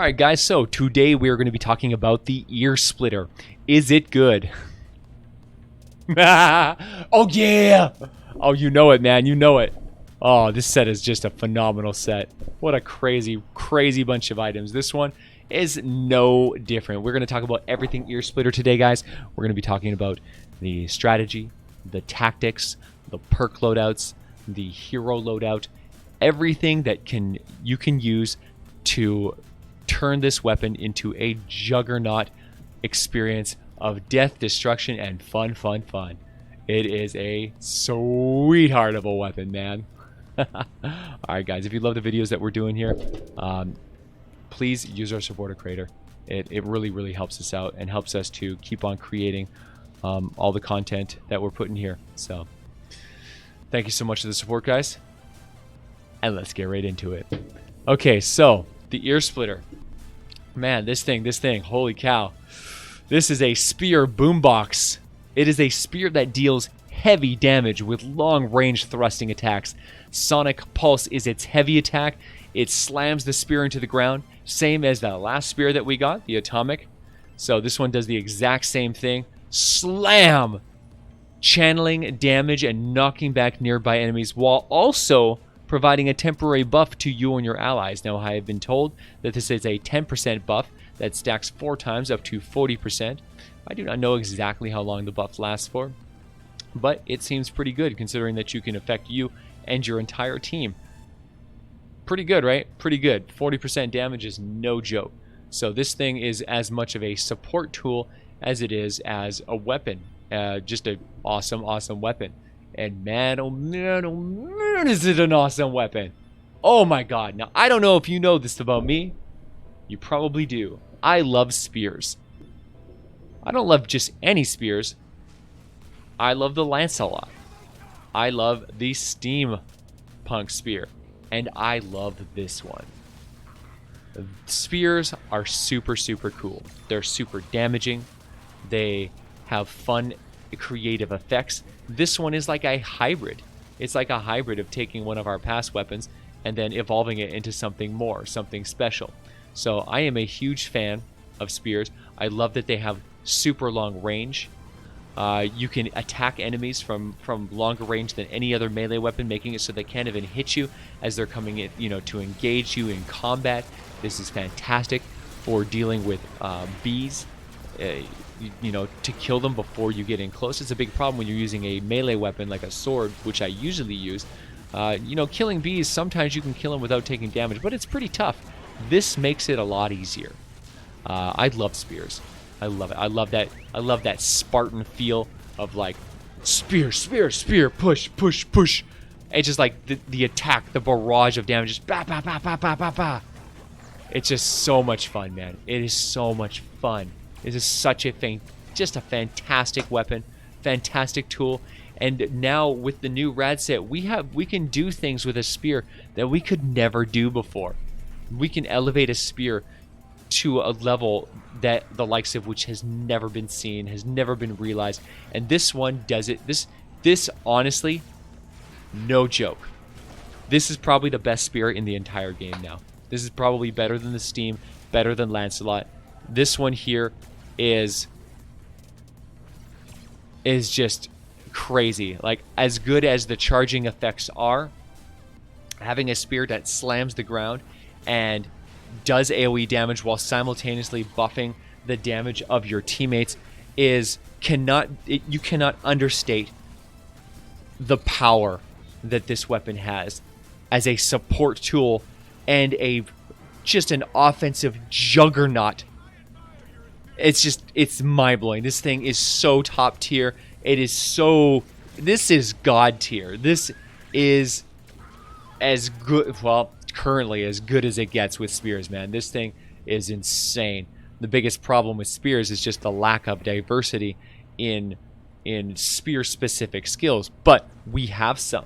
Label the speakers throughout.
Speaker 1: Alright guys, so today we are going to be talking about the Earsplitter. Is it good? Oh yeah! Oh, you know it, man, you know it. Oh, this set is just a phenomenal set. What a crazy, crazy bunch of items. This one is no different. We're going to talk about everything Earsplitter today, guys. We're going to be talking about the strategy, the tactics, the perk loadouts, the hero loadout, everything that you can use to turn this weapon into a juggernaut experience of death, destruction, and fun. It is a sweetheart of a weapon, man. Alright guys, if you love the videos that we're doing here, please use our supporter creator. It really helps us out and helps us to keep on creating all the content that we're putting here. So thank you so much for the support, guys, and let's get right into it. Okay, so the Earsplitter, man, this thing, holy cow. This is a spear boombox. It is a spear that deals heavy damage with long-range thrusting attacks. Sonic Pulse is its heavy attack. It slams the spear into the ground, same as the last spear that we got, the Atomic. So this one does the exact same thing. Slam! Channeling damage and knocking back nearby enemies while also providing a temporary buff to you and your allies. Now, I have been told that this is a 10% buff that stacks 4 times up to 40%. I do not know exactly how long the buff lasts for, but it seems pretty good considering that you can affect you and your entire team. Pretty good, right? Pretty good. 40% damage is no joke. So this thing is as much of a support tool as it is as a weapon. Just an awesome weapon. And man, oh man, is it an awesome weapon. Oh my god. Now, I don't know if you know this about me. You probably do. I love spears. I don't love just any spears. I love the Lancelot. I love the Steampunk spear. And I love this one. Spears are super cool. They're super damaging. They have fun, creative effects. This one is like a hybrid. It's like a hybrid of taking one of our past weapons and then evolving it into something more, something special. So I am a huge fan of spears. I love that they have super long range. You can attack enemies from longer range than any other melee weapon, making it so they can't even hit you as they're coming in, to engage you in combat. This is fantastic for dealing with bees. To kill them before you get in close. It's a big problem when you're using a melee weapon like a sword, which I usually use. Killing bees, sometimes you can kill them without taking damage, but it's pretty tough. This makes it a lot easier. I love spears. I love it. I love that Spartan feel of like spear, push. It's just like the attack, the barrage of damage, just bah, bah, bah, bah, bah, bah, bah. It's just so much fun, man. It is so much fun. It is such a thing, just a fantastic weapon, fantastic tool. And now with the new rad set, we can do things with a spear that we could never do before. We can elevate a spear to a level that the likes of which has never been seen, has never been realized, and this one does it. This honestly, no joke. This is probably the best spear in the entire game now. This is probably better than the Steam, better than Lancelot. This one here is just crazy. Like, as good as the charging effects are, having a spear that slams the ground and does AoE damage while simultaneously buffing the damage of your teammates you cannot understate the power that this weapon has as a support tool and just an offensive juggernaut. It's mind-blowing. This thing is so top tier. This is god tier. This is as good, well, currently as good as it gets with spears, man. This thing is insane. The biggest problem with spears is just the lack of diversity in spear specific skills, but we have some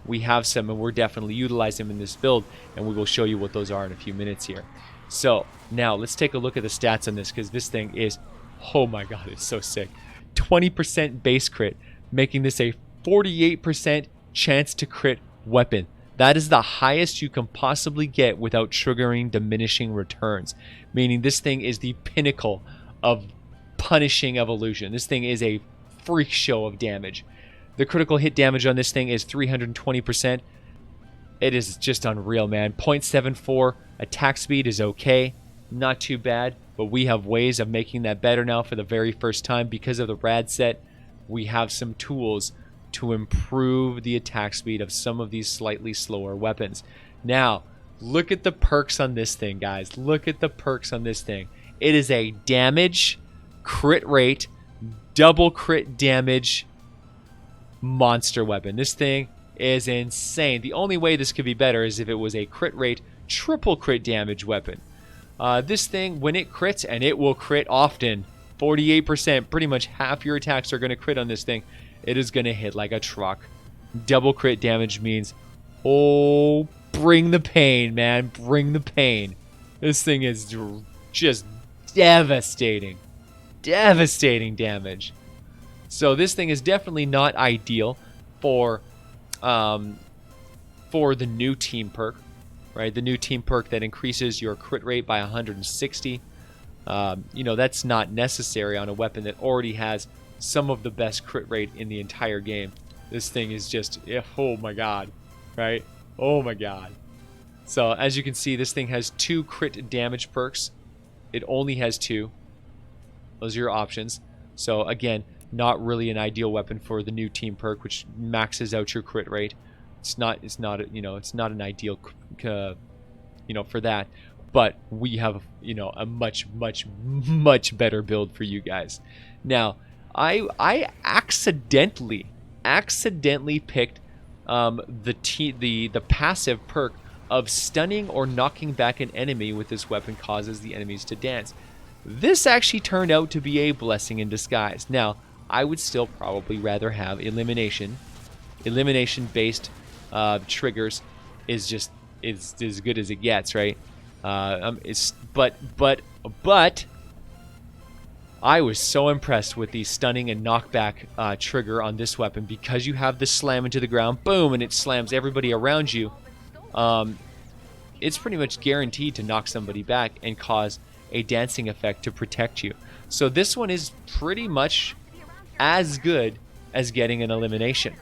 Speaker 1: and we're definitely utilizing them in this build, and we will show you what those are in a few minutes here. So now let's take a look at the stats on this, because this thing is, oh my god, it's so sick. 20% base crit, making this a 48% chance to crit weapon. That is the highest you can possibly get without triggering diminishing returns. Meaning this thing is the pinnacle of punishing evolution. This thing is a freak show of damage. The critical hit damage on this thing is 320%. It is just unreal, man. 0.74 attack speed is okay. Not too bad. But we have ways of making that better now for the very first time. Because of the rad set, we have some tools to improve the attack speed of some of these slightly slower weapons. Now, look at the perks on this thing, guys. Look at the perks on this thing. It is a damage, crit rate, double crit damage monster weapon. This thing is insane. The only way this could be better is if it was a crit rate, triple crit damage weapon. This thing, when it crits, and it will crit often, 48%, pretty much half your attacks are going to crit on this thing. It is going to hit like a truck. Double crit damage means, oh, bring the pain, man. Bring the pain. This thing is just devastating. Devastating damage. So this thing is definitely not ideal for the new team perk, right? The new team perk that increases your crit rate by 160. You know, that's not necessary on a weapon that already has some of the best crit rate in the entire game. This thing is just, oh my god, right? Oh my god. So as you can see, this thing has 2 crit damage perks. It only has 2. Those are your options. So again, not really an ideal weapon for the new team perk, which maxes out your crit rate. It's not an ideal, for that. But we have, a much better build for you guys. Now, I accidentally picked the passive perk of stunning or knocking back an enemy with this weapon causes the enemies to dance. This actually turned out to be a blessing in disguise. Now, I would still probably rather have elimination. Elimination-based triggers is as good as it gets, right? But I was so impressed with the stunning and knockback trigger on this weapon because you have the slam into the ground, boom, and it slams everybody around you. It's pretty much guaranteed to knock somebody back and cause a dancing effect to protect you. So this one is pretty much as good as getting an elimination.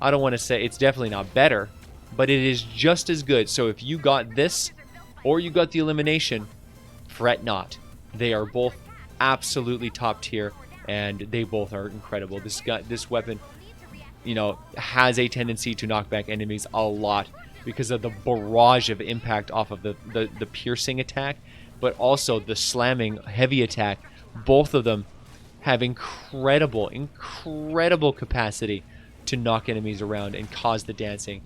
Speaker 1: I don't want to say it's definitely not better, but it is just as good. So if you got this or you got the elimination, fret not. They are both absolutely top tier and they both are incredible. This weapon, has a tendency to knock back enemies a lot because of the barrage of impact off of the piercing attack, but also the slamming heavy attack. Both of them have incredible capacity to knock enemies around and cause the dancing.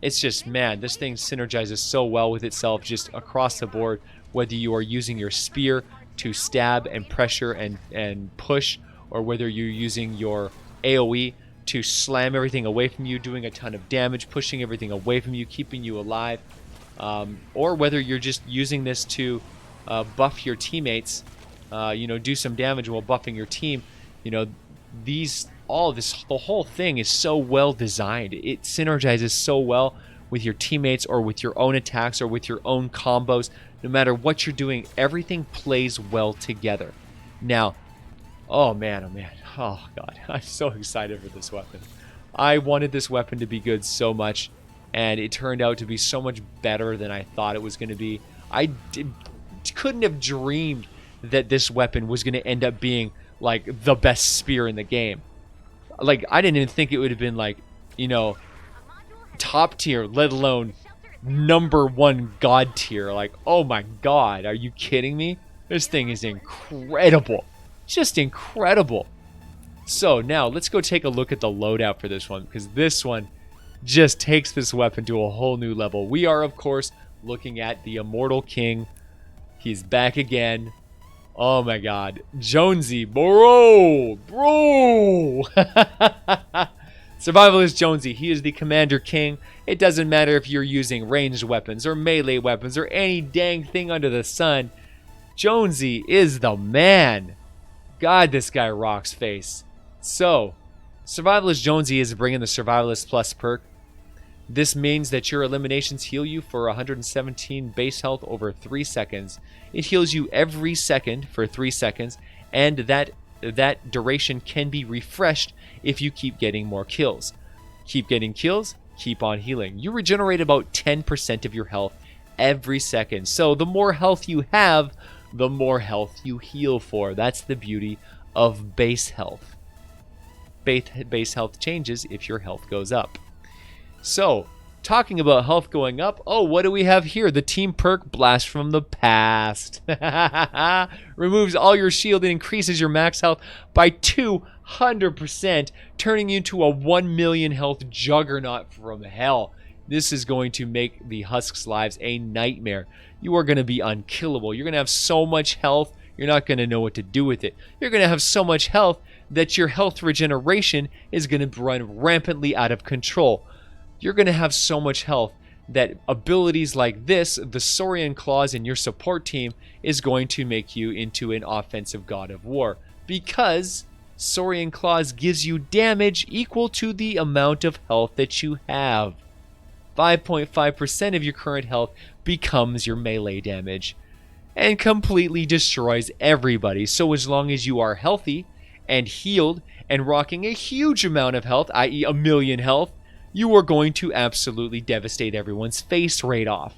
Speaker 1: It's just, man, this thing synergizes so well with itself just across the board, whether you are using your spear to stab and pressure and push, or whether you're using your AoE to slam everything away from you, doing a ton of damage, pushing everything away from you, keeping you alive, or whether you're just using this to buff your teammates, do some damage while buffing your team. The whole thing is so well designed. It synergizes so well with your teammates or with your own attacks or with your own combos. No matter what you're doing, everything plays well together. Now, oh man, oh god, I'm so excited for this weapon. I wanted this weapon to be good so much, and it turned out to be so much better than I thought it was going to be. I couldn't have dreamed that this weapon was going to end up being like the best spear in the game. Like, I didn't even think it would have been like, top tier, let alone #1 god tier. Like, oh my god, are you kidding me? This thing is incredible. Just incredible. So now let's go take a look at the loadout for this one, because this one just takes this weapon to a whole new level. We are, of course, looking at the Immortal King. He's back again. Oh my god. Jonesy, bro! Survivalist Jonesy. He is the Commander King. It doesn't matter if you're using ranged weapons or melee weapons or any dang thing under the sun. Jonesy is the man. God, this guy rocks face. So, Survivalist Jonesy is bringing the Survivalist Plus perk. This means that your eliminations heal you for 117 base health over 3 seconds. It heals you every second for 3 seconds, and that duration can be refreshed if you keep getting more kills. Keep getting kills, keep on healing. You regenerate about 10% of your health every second. So the more health you have, the more health you heal for. That's the beauty of base health. Base health changes if your health goes up. So, talking about health going up, oh, what do we have here? The team perk Blast from the Past. Removes all your shield and increases your max health by 200%, turning you into a 1 million health juggernaut from hell. This is going to make the Husk's lives a nightmare. You are going to be unkillable. You're going to have so much health, you're not going to know what to do with it. You're going to have so much health that your health regeneration is going to run rampantly out of control. You're going to have so much health that abilities like this, the Saurian Claws in your support team, is going to make you into an offensive god of war, because Saurian Claws gives you damage equal to the amount of health that you have. 5.5% of your current health becomes your melee damage and completely destroys everybody. So as long as you are healthy and healed and rocking a huge amount of health, i.e. a million health, you are going to absolutely devastate everyone's face right off.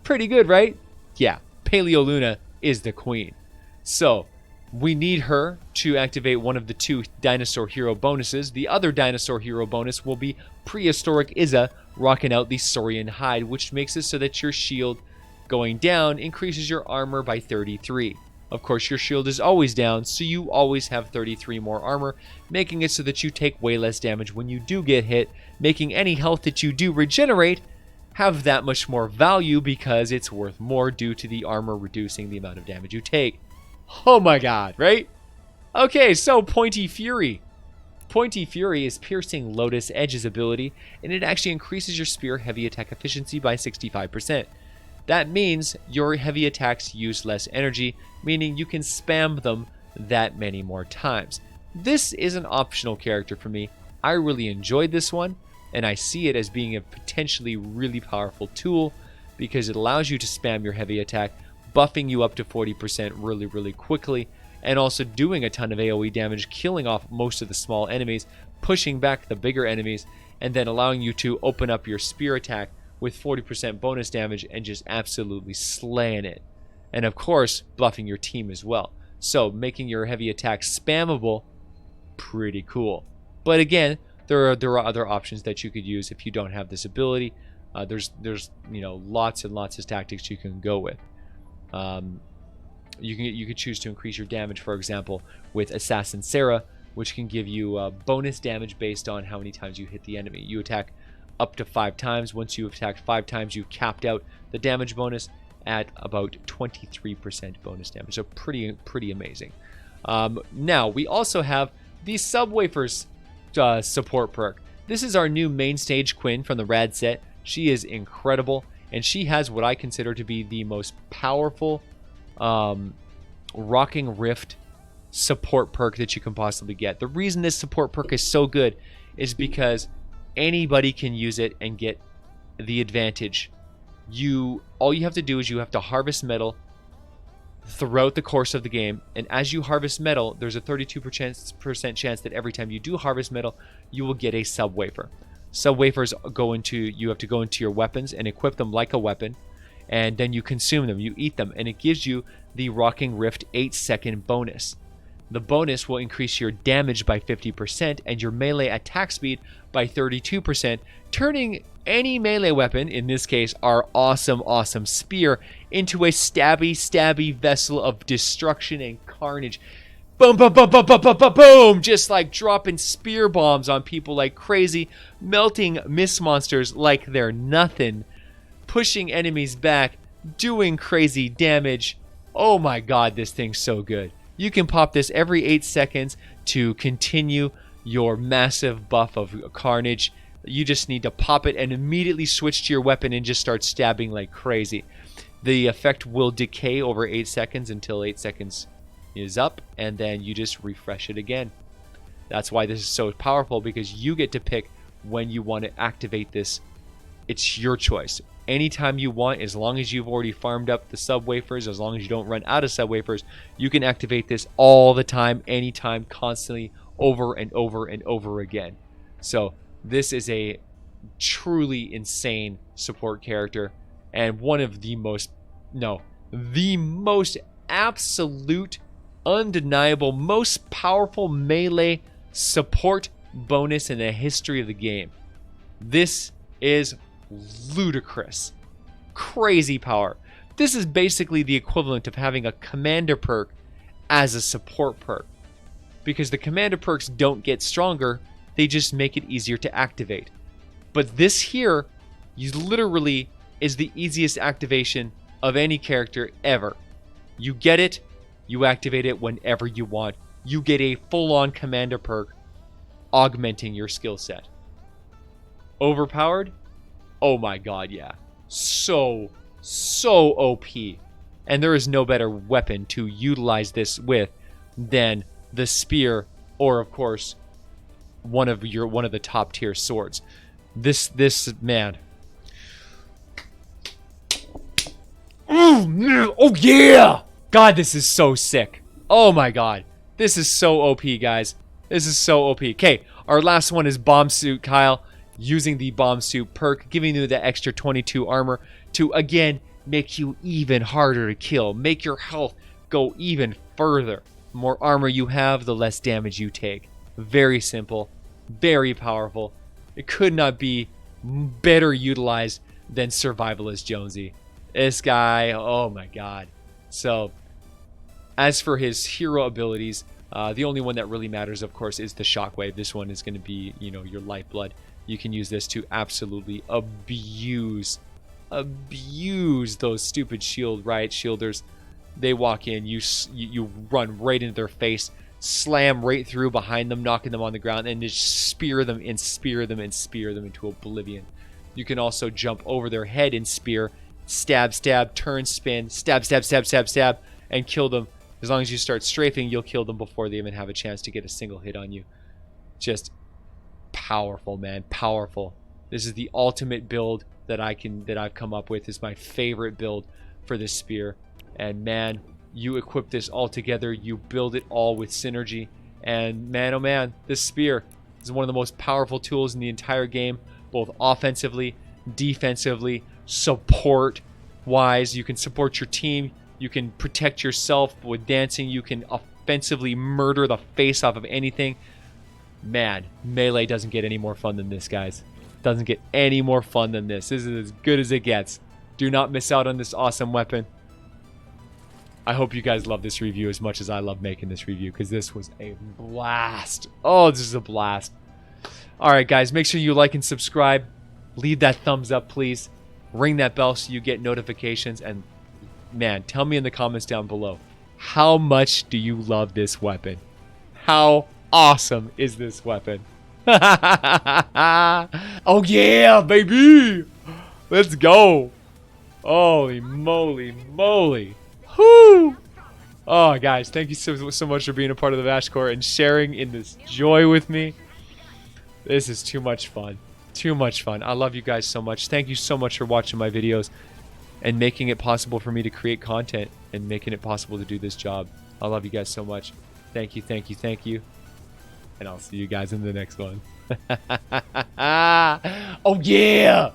Speaker 1: Pretty good, right? Yeah, Paleo Luna is the queen. So, we need her to activate one of the 2 dinosaur hero bonuses. The other dinosaur hero bonus will be Prehistoric Izza rocking out the Saurian hide, which makes it so that your shield going down increases your armor by 33. Of course, your shield is always down, so you always have 33 more armor, making it so that you take way less damage when you do get hit, making any health that you do regenerate have that much more value because it's worth more due to the armor reducing the amount of damage you take. Oh my god, right? Okay, so Pointy Fury. Pointy Fury is Piercing Lotus Edge's ability, and it actually increases your spear heavy attack efficiency by 65%. That means your heavy attacks use less energy, meaning you can spam them that many more times. This is an optional character for me. I really enjoyed this one, and I see it as being a potentially really powerful tool because it allows you to spam your heavy attack, buffing you up to 40% really, really quickly, and also doing a ton of AoE damage, killing off most of the small enemies, pushing back the bigger enemies, and then allowing you to open up your spear attack with 40% bonus damage and just absolutely slaying it. And of course, buffing your team as well. So making your heavy attack spammable, pretty cool. But again, there are other options that you could use if you don't have this ability. There's lots and lots of tactics you can go with. You could choose to increase your damage, for example, with Assassin Sarah, which can give you bonus damage based on how many times you hit the enemy. You attack up to 5 times. Once you've attacked 5 times, you capped out the damage bonus at about 23% bonus damage. So pretty amazing. Now, we also have the Subwafers support perk. This is our new main stage Quinn from the Rad set. She is incredible, and she has what I consider to be the most powerful Rocking Rift support perk that you can possibly get. The reason this support perk is so good is because anybody can use it and get the advantage. All you have to do is you have to harvest metal throughout the course of the game, and as you harvest metal, there's a 32% chance that every time you do harvest metal, you will get a Subwafer. Subwafers you have to go into your weapons and equip them like a weapon, and then you consume them, you eat them, and it gives you the Rocking Rift 8-second bonus. The bonus will increase your damage by 50% and your melee attack speed by 32%, turning any melee weapon, in this case our awesome spear, into a stabby vessel of destruction and carnage. Boom, boom, boom, boom, boom, boom, boom, boom, just like dropping spear bombs on people like crazy, melting mist monsters like they're nothing, pushing enemies back, doing crazy damage. Oh my god, this thing's so good. You can pop this every 8 seconds to continue your massive buff of carnage. You just need to pop it and immediately switch to your weapon and just start stabbing like crazy. The effect will decay over 8 seconds until 8 seconds is up, and then you just refresh it again. That's why this is so powerful, because you get to pick when you want to activate this It's your choice. Anytime you want, as long as you've already farmed up the sub wafers, as long as you don't run out of sub wafers, you can activate this all the time, anytime, constantly, over and over and over again. So this is a truly insane support character, and one of the most, no, the most absolute, undeniable, most powerful melee support bonus in the history of the game. This is ludicrous. Crazy power. This is basically the equivalent of having a commander perk as a support perk, because the commander perks don't get stronger, they just make it easier to activate. But this here, literally is the easiest activation of any character ever. You get it, you activate it whenever you want. You get a full-on commander perk augmenting your skill set. Overpowered? Oh my god, yeah. So OP. And there is no better weapon to utilize this with than the spear, or of course, one of the top tier swords. This man. Oh yeah! God, this is so sick. Oh my god. This is so OP, guys. This is so OP. Okay, our last one is Bomb Suit Kyle. Using the Bomb Suit perk, giving you the extra 22 armor to, again, make you even harder to kill. Make your health go even further. The more armor you have, the less damage you take. Very simple. Very powerful. It could not be better utilized than Survivalist Jonesy. This guy, oh my god. So, as for his hero abilities, the only one that really matters, of course, is the Shockwave. This one is going to be, you know, your lifeblood. You can use this to absolutely abuse those stupid riot shielders. They walk in, you run right into their face, slam right through behind them, knocking them on the ground, and just spear them and spear them and spear them into oblivion. You can also jump over their head and spear, stab, stab, turn, spin, stab, stab, stab, stab, stab, and kill them. As long as you start strafing, you'll kill them before they even have a chance to get a single hit on you. Just powerful, man. Powerful. This is the ultimate build that I've come up with. Is my favorite build for this spear. And man, you equip this all together, you build it all with synergy, and man oh man, this spear is one of the most powerful tools in the entire game, both offensively, defensively, support wise. You can support your team, you can protect yourself with dancing, you can offensively murder the face off of anything. Man, melee doesn't get any more fun than this, guys. Doesn't get any more fun than this. This is as good as it gets. Do not miss out on this awesome weapon. I hope you guys love this review as much as I love making this review, because this was a blast. Oh, this is a blast. Alright guys, make sure you like and subscribe. Leave that thumbs up, please. Ring that bell so you get notifications. And man, tell me in the comments down below, how much do you love this weapon? How awesome is this weapon? Oh yeah, baby! Let's go. Holy moly moly. Whoo! Oh, guys, thank you so much for being a part of the VASH Corps and sharing in this joy with me. This is too much fun. Too much fun. I love you guys so much. Thank you so much for watching my videos and making it possible for me to create content and making it possible to do this job. I love you guys so much. Thank you, thank you, thank you. And I'll see you guys in the next one. Oh, yeah!